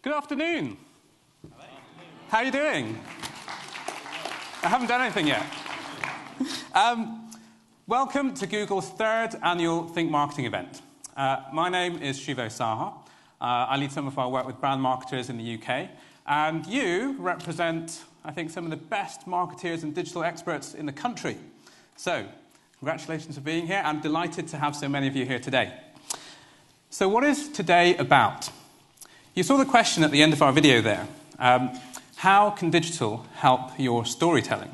Good afternoon. How are you doing? I haven't done anything yet. Welcome to Google's third annual Think Marketing event. My name is Shuvo Saha. I lead some of our work with brand marketers in the UK. And you represent, I think, some of the best marketeers and digital experts in the country. So, congratulations for being here. I'm delighted to have so many of you here today. So what is today about? You saw the question at the end of our video there. How can digital help your storytelling?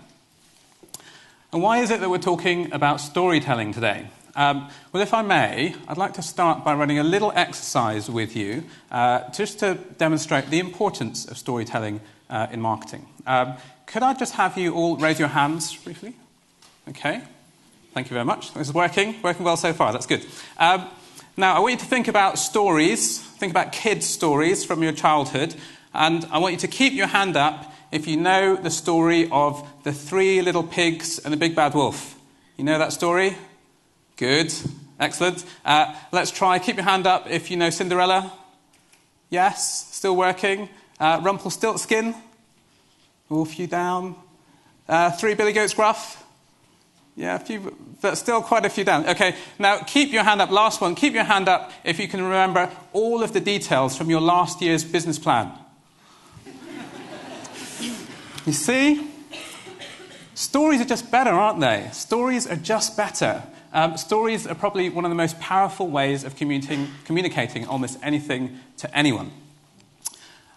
And why is it that we're talking about storytelling today? Well, if I may, I'd like to start by running a little exercise with you just to demonstrate the importance of storytelling in marketing. Could I just have you all raise your hands briefly? Okay. Thank you very much. This is working well so far. That's good. Now, I want you to think about stories, think about kids' stories from your childhood, and I want you to keep your hand up if you know the story of the 3 little pigs and the big bad wolf. You know that story? Good. Excellent. Let's try. Keep your hand up if you know Cinderella. Yes. Still working. Rumpelstiltskin. A few down. 3 Billy Goats Gruff. Yeah, a few, but still quite a few down. Okay, now keep your hand up. Last one. Keep your hand up if you can remember all of the details from your last year's business plan. You see? Stories are just better, aren't they? Stories are just better. Stories are probably one of the most powerful ways of communicating almost anything to anyone.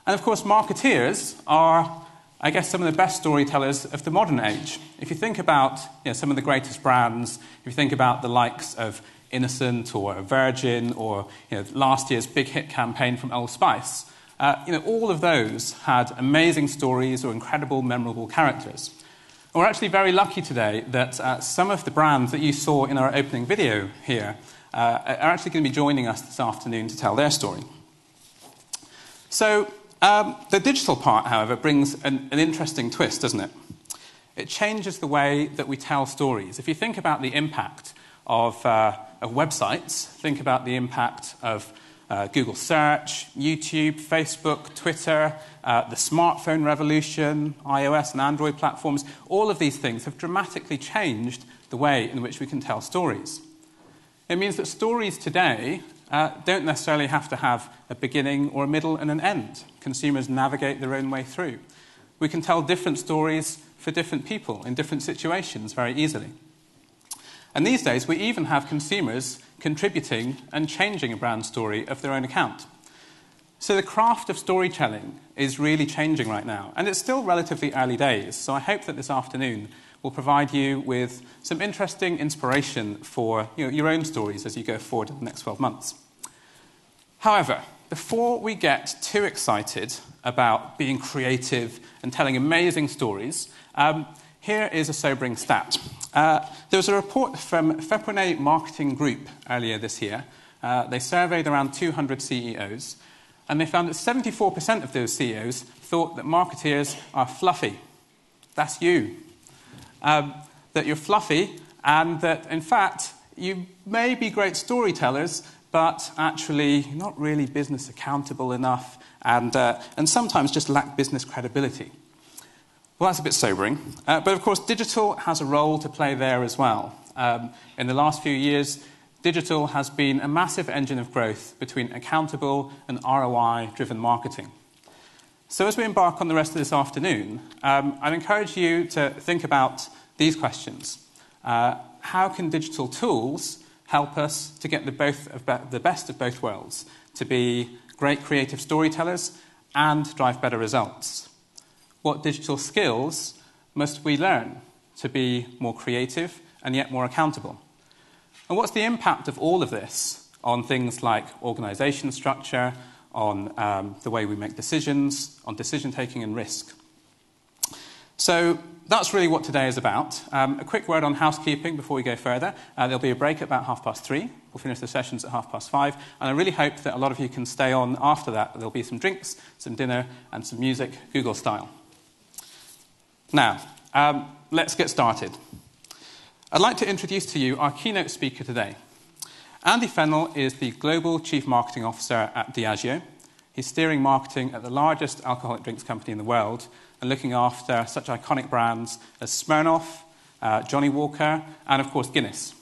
And of course, marketeers are, I guess, some of the best storytellers of the modern age. If you think about some of the greatest brands, if you think about the likes of Innocent or Virgin or last year's big hit campaign from Old Spice, all of those had amazing stories or incredible, memorable characters. And we're actually very lucky today that some of the brands that you saw in our opening video here are actually going to be joining us this afternoon to tell their story. So, the digital part, however, brings an interesting twist, doesn't it? It changes the way that we tell stories. If you think about the impact of websites, think about the impact of Google Search, YouTube, Facebook, Twitter, the smartphone revolution, iOS and Android platforms, all of these things have dramatically changed the way in which we can tell stories. It means that stories today don't necessarily have to have a beginning or a middle and an end. Consumers navigate their own way through. We can tell different stories for different people in different situations very easily. And these days, we even have consumers contributing and changing a brand story of their own account. So the craft of storytelling is really changing right now. And it's still relatively early days. So I hope that this afternoon will provide you with some interesting inspiration for your own stories as you go forward in the next 12 months. However, before we get too excited about being creative and telling amazing stories, here is a sobering stat. There was a report from Feprenay Marketing Group earlier this year. They surveyed around 200 CEOs, and they found that 74% of those CEOs thought that marketeers are fluffy. That's you. That you're fluffy, and that, in fact, you may be great storytellers, but actually you're not really business accountable enough, and sometimes just lack business credibility. Well, that's a bit sobering. But of course, digital has a role to play there as well. In the last few years, digital has been a massive engine of growth between accountable and ROI-driven marketing. So as we embark on the rest of this afternoon, I'd encourage you to think about these questions. How can digital tools help us to get the best of both worlds, to be great creative storytellers and drive better results? What digital skills must we learn to be more creative and yet more accountable? And what's the impact of all of this on things like organization structure, on the way we make decisions, on decision-taking and risk? So that's really what today is about. A quick word on housekeeping before we go further. There'll be a break at about 3:30. We'll finish the sessions at 5:30. And I really hope that a lot of you can stay on after that. There'll be some drinks, some dinner, and some music, Google style. Now, let's get started. I'd like to introduce to you our keynote speaker today. Andy Fennell is the Global Chief Marketing Officer at Diageo. He's steering marketing at the largest alcoholic drinks company in the world and looking after such iconic brands as Smirnoff, Johnny Walker, and of course Guinness.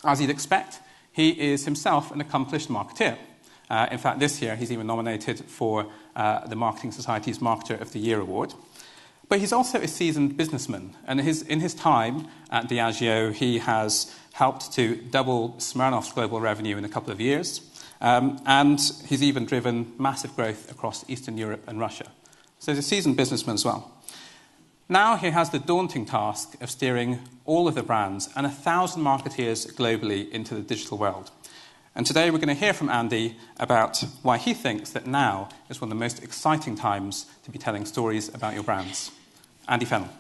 As you'd expect, he is himself an accomplished marketeer. In fact, this year he's even nominated for the Marketing Society's Marketer of the Year award. But he's also a seasoned businessman, and in his time at Diageo, he has helped to double Smirnoff's global revenue in a couple of years, and he's even driven massive growth across Eastern Europe and Russia. So he's a seasoned businessman as well. Now he has the daunting task of steering all of the brands and 1,000 marketeers globally into the digital world. And today we're going to hear from Andy about why he thinks that now is one of the most exciting times to be telling stories about your brands. Andy Fennell.